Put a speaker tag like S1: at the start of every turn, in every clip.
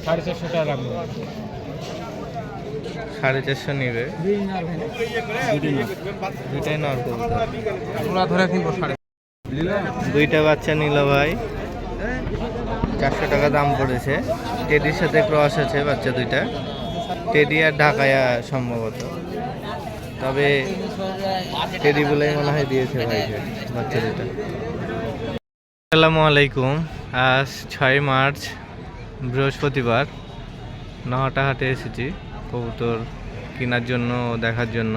S1: 450 টাকা দাম।
S2: 450 নেবে। দুইটাই নর কবুতর।
S1: তোমরা ধরে কিনবো 4.5।
S2: দুইটা বাচ্চা নিল ভাই, 400 টাকা দাম পড়েছে। টেডির সাথে ক্রস আছে বাচ্চা দুইটা, টেডি আর ঢাকায়া সম্ভবত, তবে টেডি বলেই মনে হয় দিয়েছে ভাইকে বাচ্চা দুইটা। আসসালামু আলাইকুম। আজ 6 মার্চ বৃহস্পতিবার। নহাটা হাটে এসেছি কবুতর কেনার জন্য, দেখার জন্য,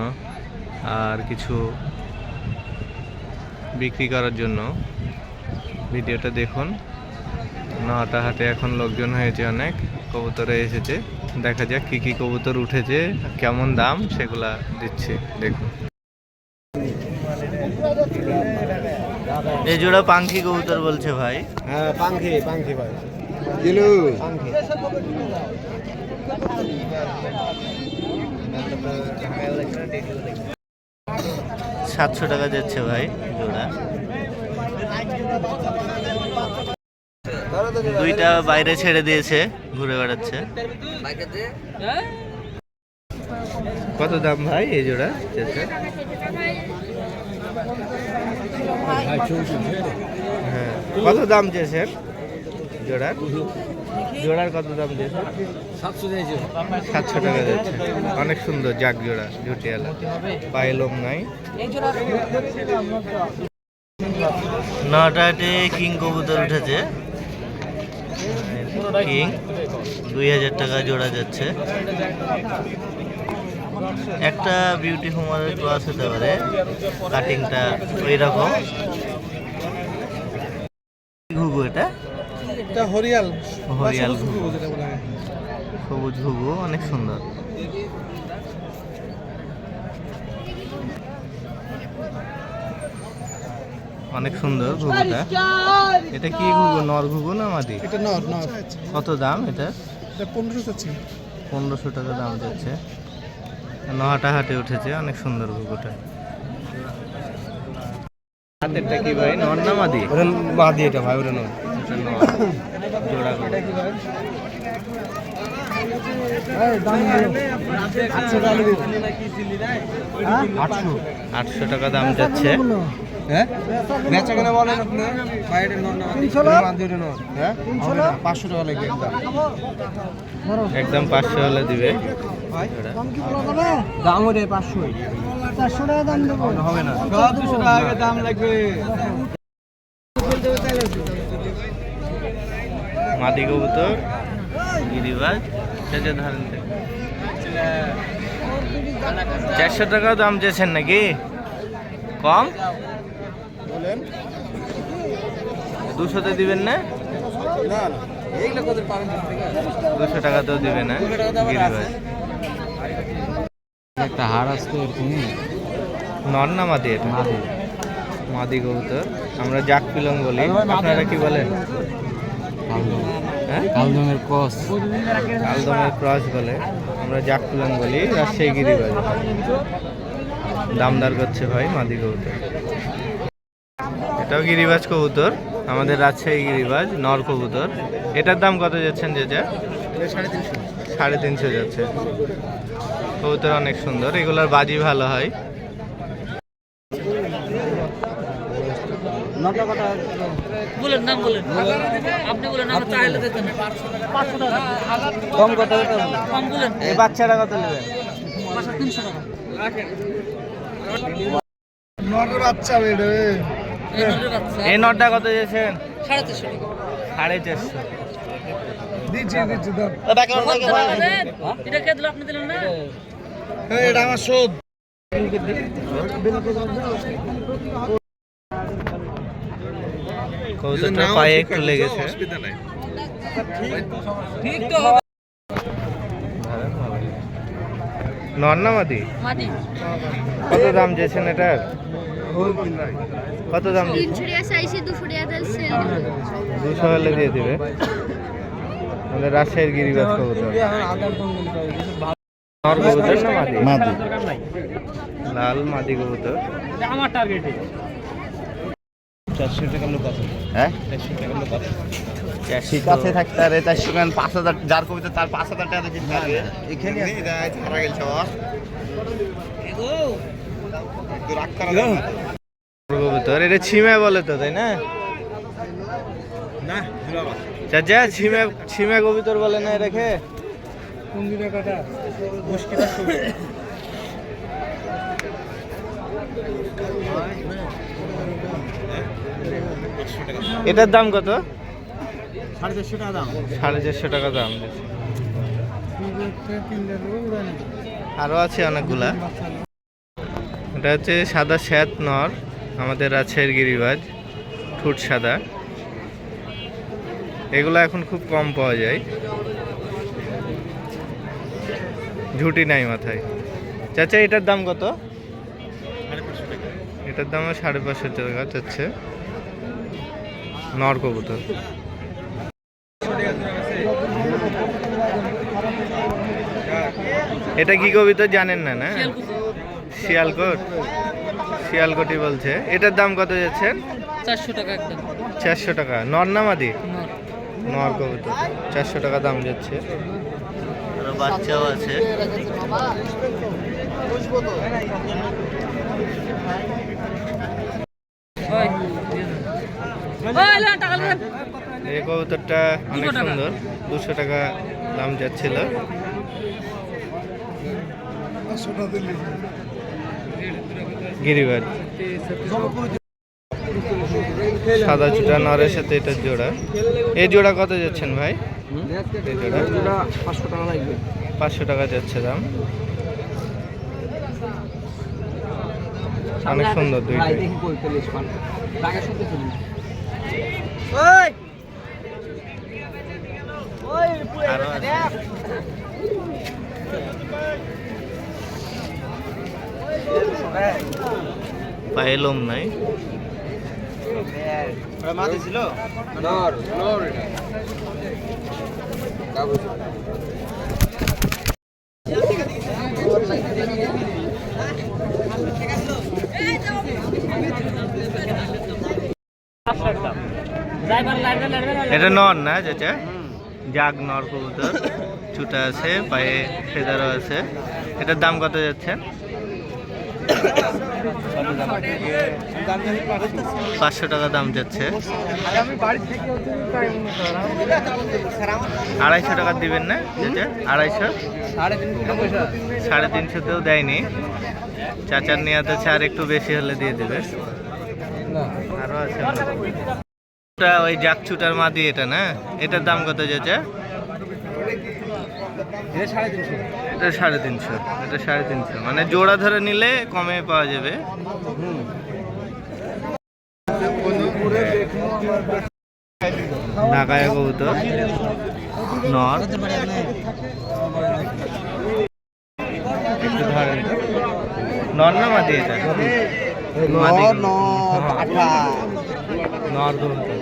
S2: আর কিছু বিক্রি করার জন্য। ভিডিওটা দেখুন। নহাটা হাটে এখন লোকজন হয়েছে অনেক, কবুতরে এসেছে। দেখা যাক কি কি কবুতর উঠেছে, কেমন দাম, সেগুলা দিচ্ছি, দেখুন। এই জোড়া পাঙ্খি কবুতর বলছে ভাই।
S1: হ্যাঁ, পাঙ্খি ভাই। কিলো পাঙ্খি।
S2: 700 টাকা যাচ্ছে ভাই জোড়া। দুইটা বাইরে ছেড়ে দিয়েছে, ঘুরে বেড়াচ্ছে। কত দাম ভাই এই জোড়া? হ্যাঁ, কত দাম চেয়েছেন জোড়ার? জোড়ার কত দাম দিয়েছে? 700 টাকা যাচ্ছে। অনেক সুন্দর জাগ জোড়া, ঝুটিয়ালা, পায়ে লোম নাই। নটাতে কিং কবুতর উঠেছে। কিং 2000 টাকা জোড়া যাচ্ছে। একটা বিউটি হোমারের ক্লাস হতে পারে, কাটিংটা ওই রকম। ঘুঘু, এটা
S1: হরিয়াল
S2: ঘুঘু, সবুজ ঘুঘু, অনেক সুন্দর। অনেক সুন্দর ঘুঘুটা। এটা কি ঘুঘু, নর ঘুঘু না মাদি?
S1: এটা নর।
S2: কত দাম এটা?
S1: 1500
S2: টাকা দাম যাচ্ছে। নহাটা হাটে উঠেছে, অনেক সুন্দর ঘুঘুটা। হাতেরটা কি ভাই, নর না মাদি?
S1: মাদি এটা ভাই, ওটা নর।
S2: জোড়া করে 800 টাকা দাম যাচ্ছে।
S1: হ্যাঁ, বেচা কেনা বলেন আপনি? বাইরে নর না মাদি? মাদি নর। হ্যাঁ, 500 টাকা লাগে
S2: একদম 500 হলে দিবে।
S1: দাম ওরে 500, 400 টাকা দাম দেবো, হবে না। 200 টাকা দাম লাগবে।
S2: মাদি কবুতর, গিরিবাজ, ধরেন 400 টাকা দাম চেয়েছেন নাকি? কম
S1: বলেন,
S2: 200-তে দিবেন না? 200 টাকাতেও দিবে না গিরিবাজ।
S1: একটা হাড় আসতো এরকম।
S2: নর না মাদি? এটা মাদি কবুতর, আমরা জাক পিলং বলি, আপনারা কি বলেন?
S1: কালদমের ক্রস,
S2: কালদমের ক্রস বলে, আমরা জাক পিলং বলি। রাজশাহী গিরিবাজ দামদার করছে ভাই মাদি কবুতর। এটাও গিরিবাজ কবুতর, আমাদের রাজশাহী গিরিবাজ, নর কবুতর। এটার দাম কত যাচ্ছেন? যেটা 350 যাচ্ছে। কবুতর অনেক সুন্দর, এগুলার বাজি ভালো হয়।
S3: বলেন নাম বলেন, আপনি বলেন, আমরা চাইলে দিতে না। 500 টাকা
S2: কম কত?
S3: কম বলেন।
S2: এই বাচ্চাটা কত নেবেন?
S3: 300 টাকা রাখেন।
S1: নরের বাচ্চা বেড়ে।
S3: এই
S2: নটটা কত দিয়েছেন?
S3: 450 টাকা।
S2: 450।
S1: দিচ্ছি
S3: এটা কে দিল? আপনি দিলেন না?
S1: এটা আমার শোধ।
S2: কবুতরটা পায়ে একটু লেগেছে।
S3: ঠিক তো হবে।
S2: নর না মাদি?
S3: মাদি।
S2: কত দাম চেয়েছেন এটার? কত দাম? 200 হলে দিয়ে দিবে। আমাদের রাজশাহীর গিরিবাজ কবুতর। নর কবুতর না মাদি?
S1: মাদি।
S2: লাল মাদি কবুতর।
S3: আমার টার্গেট
S1: 400 টাকা লোক আছে।
S2: হ্যাঁ,
S1: 400 টাকা লোক আছে।
S2: ঠিক আছে থাকতে আরে 400 টাকা 5000 যার কবিতা তার 5000 টাকা দিতে পারবে
S1: এখানে
S2: হারা গেল সব রাখ করা কবুতর এটা ছিমে বলে তো তাই না
S1: না
S2: চাচা ছিমে কবুতর বলে না রেখে
S1: কোন দিনে কাটা মুশকিলের সময়
S2: এটার দাম কত?
S1: 450 টাকা দাম
S2: 450 টাকা দাম দিচ্ছে। আরো আছে অনেকগুলা। এটা হচ্ছে সাদা শ্যাত নর, আমাদের রাজশাহীর গিরিবাজ, ঠোঁট সাদা। এগুলো এখন খুব কম পাওয়া যায়, ঝুটি নাই মাথায়। চাচা এটার দাম কত? এটার দাম 550 টাকা চাচ্ছে, নর কবুতর। এটা কি কবিতা জানেন না? না শিয়ালকোট, শিয়ালকোটি বলছে। এটার দাম কত যাচ্ছেন?
S3: 400 টাকা একদম।
S2: 400 টাকা। নর না মাদি? নর কবুতর, 400 টাকা দাম যাচ্ছে। আর বাচ্চাও আছে। এই কবুতরটা অনেক সুন্দর, 200 টাকা দাম যাচ্ছিল। গিরিবাজ সাদা চুটা নরের সাথে এটার জোড়া। এই জোড়া কত যাচ্ছেন ভাই? এই জোড়া
S1: 500 টাকা লাগবে।
S2: 500 টাকা যাচ্ছে দাম। অনেক সুন্দর দুইটাই। আরো আছে। পায়ে লোম নাই।
S1: মাটি ছিল নর নর
S2: এটা নর না চাচা? জাগ নর কবুতর, চুটা আছে, পায়ে ফেদারও আছে। এটার দাম কত যাচ্ছে? 500 টাকা দাম যাচ্ছে। 250 টাকা দিবেন না চাচা? 250? 350তেও দেয়নি। চাচার নিয়াতে আর একটু বেশি হলে দিয়ে দেবে। আরো আছে ওই জাক চুটার মাদি, এটা না? এটার দাম কত চাচা? এটা 350। এটা 350, মানে জোড়া ধরে নিলে কমে পাওয়া যাবে। ঢাকায় কবুতর নর, একটু ধরেন। নর না মাদি? এটা মাদি নর কবুতর।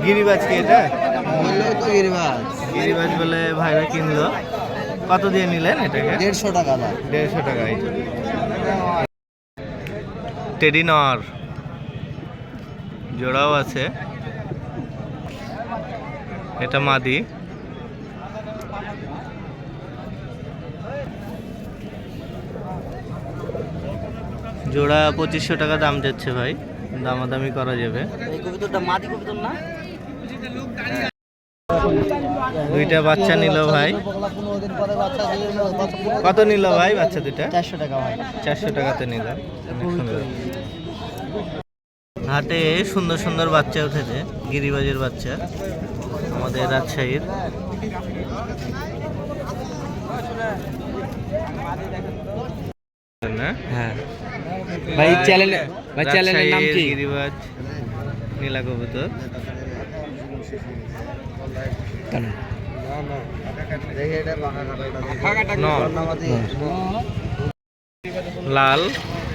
S2: গিরিবাজ কি এটা? গিরিবাজ বলে ভাইরা কিনলো। কত দিয়ে নিলেন এটাকে?
S1: 150 টাকা দাম।
S2: 150 টাকায়। টেডি নর, জোড়াও আছে। এটা মাদি। জোড়া 2500 টাকা দাম যাচ্ছে ভাই, দামাদামি করা যাবে।
S3: এই কবুতরটা মাদি কবুতর না?
S2: দুইটা বাচ্চা নিল ভাই। কত নিল ভাই বাচ্চা দুইটা?
S1: 400 টাকা ভাই।
S2: 400 টাকাতে নিল। অনেক সুন্দর। হাটে সুন্দর সুন্দর বাচ্চা উঠেছে, গিরিবাজের বাচ্চা, আমাদের রাজশাহীর।
S1: হ্যাঁ ভাই, চ্যানেলের নাম কি?
S2: গিরিবাজ নীলা কবুতর। লাল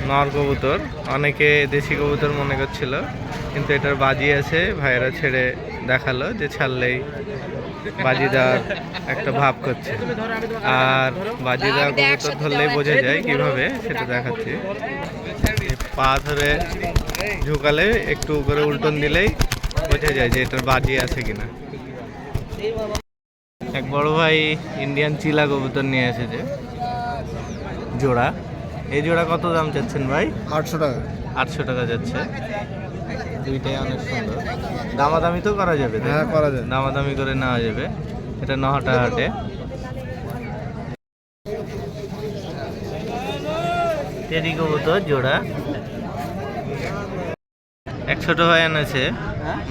S2: নর কবুতর, অনেকে দেশি কবুতর মনে করছিল, কিন্তু এটার বাজি আছে। ভাইয়েরা ছেড়ে দেখালো যে ছাড়লেই বাজি দেওয়ার একটা ভাব করছে। আর বাজি দেওয়া কবুতর ধরলেই বোঝা যায় কিভাবে, সেটা দেখাচ্ছি। পা ধরে ঝুঁকালে, একটু করে উল্টন দিলেই বুঝে যায় যে এটার বাজি আছে কিনা। এক বড় ভাই ইন্ডিয়ান চিলা কবুতর নিয়ে এসেছে জোড়া। এই জোড়া কত দাম চাচ্ছেন ভাই?
S1: 800 টাকা।
S2: 800 টাকা যাচ্ছে। দুইটাই অনেক সুন্দর। দামাদামি তো করা যাবে?
S1: হ্যাঁ, করা যায়।
S2: দামাদামি করে নেওয়া যাবে। এটা নহাটা হাটে। টেডি কবুতর জোড়া। এক ছোট ভাই এনেছে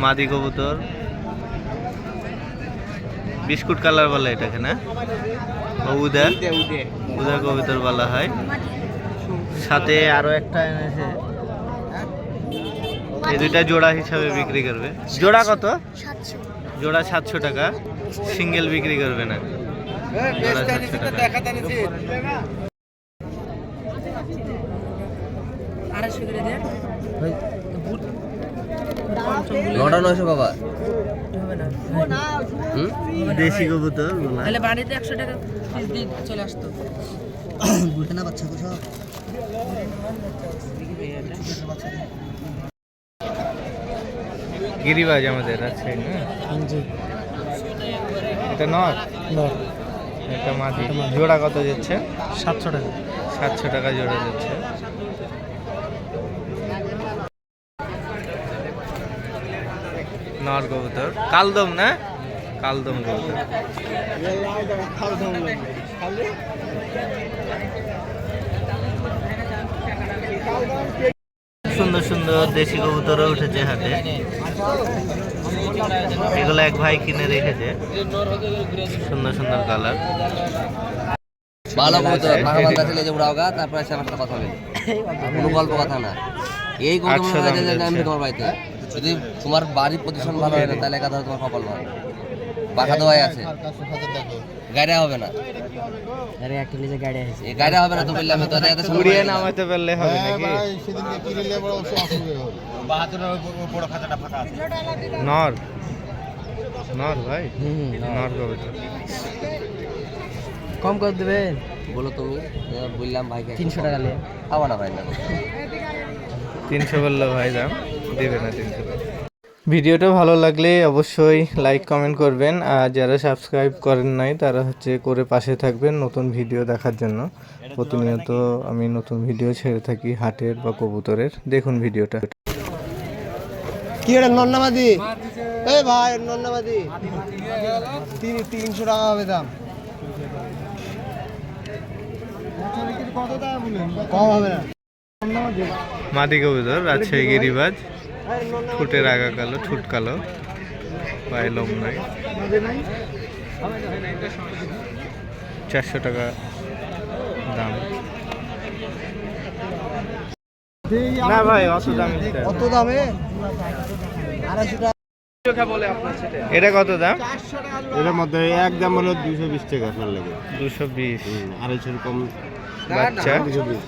S2: মাদি কবুতর, বিস্কুট কালার বলে এটাকে না? উদা উদা কবুতর বলা হয়। সাথে আরো একটা এনেছে। এই দুইটা জোড়া হিসাবে বিক্রি করবে। জোড়া কত? জোড়া 700 টাকা। সিঙ্গেল বিক্রি করবে না। জোড়া 700 টাকা।
S1: নটা 900 বাবা।
S2: দেশি কবুতর বলা।
S3: তাহলে বাড়িতে 100 টাকা পিস দিয়ে চলে আসতো।
S1: বুঝতে না বাচ্চা কোসা।
S2: গিরিবাজ আমাদের আছে না? এটা নর? এটা মাদি। জোড়া কত যাচ্ছে?
S1: 700 টাকা।
S2: 700 টাকা জোড়া যাচ্ছে। নর কবুতর কালদম না? কালদম কবুতর। সুন্দর সুন্দর দেশি কবুতরও উঠেছে হাটে। এগুলো এক ভাই কিনে রেখেছে। সুন্দর সুন্দর কালার।
S1: ভালো কবুতর ভাগাবান্ধা চলে যে উড়াওগা, তারপর এসে আমার সাথে কথা হবে। কোনো গল্প কথা না। এই কবুতর আমি তোমার বাড়িতে যদি তোমার বাড়ির পজিশন ভালো হয় না, তাহলে কথা তোমার কপাল ভালো। পাখা দোয়াই আছে, গাড়ি হবে না। আরে একটা নিচে গাড়ি আছে, এই গাড়ি হবে না তো বললাম তো। এত
S2: উড়িয়ে নামাতে পারলে হবে নাকি?
S1: সেদিনকে কি রিলে বড় অসুবিধা হবে। বাহাদুরের বড় খাতাটা ফাঁকা আছে।
S2: নর নর ভাই। নর কবুতর
S1: কম করে দেবেন বলো তুমি। বললাম ভাই 300 টাকা নিয়ে খাওয়া না ভাই না।
S2: 300 বললো ভাই, দাম দেবে না 300 টাকা। ভিডিওটা ভালো লাগলে অবশ্যই লাইক কমেন্ট করবেন, আর যারা সাবস্ক্রাইব করেন নাই তারা করে পাশে থাকবেন নতুন ভিডিও দেখার জন্য। প্রতিনিয়ত আমি নতুন ভিডিও ছেড়ে থাকি হাটের বা কবুতরের। দেখুন ভিডিওটা।
S1: কি এটা নন্নামাদি? এই ভাই নন্নামাদি 300 টাকা হবে দাম। কম হবে না।
S2: মাদি কবুতর রাজশাহী গিরিবাজ। ঠোঁটের আগা কালো, ঠোঁট কালো, পায়ে লোম নাই। 400 টাকা দাম। না ভাই অত দামে।
S1: কত দামে? 250 টাকা।
S2: এটা কত দাম?
S1: এর মধ্যে এক দাম হলো 220 টাকা আপনার লাগে।
S2: 220।
S1: 250 কম
S2: বাচ্চা।
S1: 220।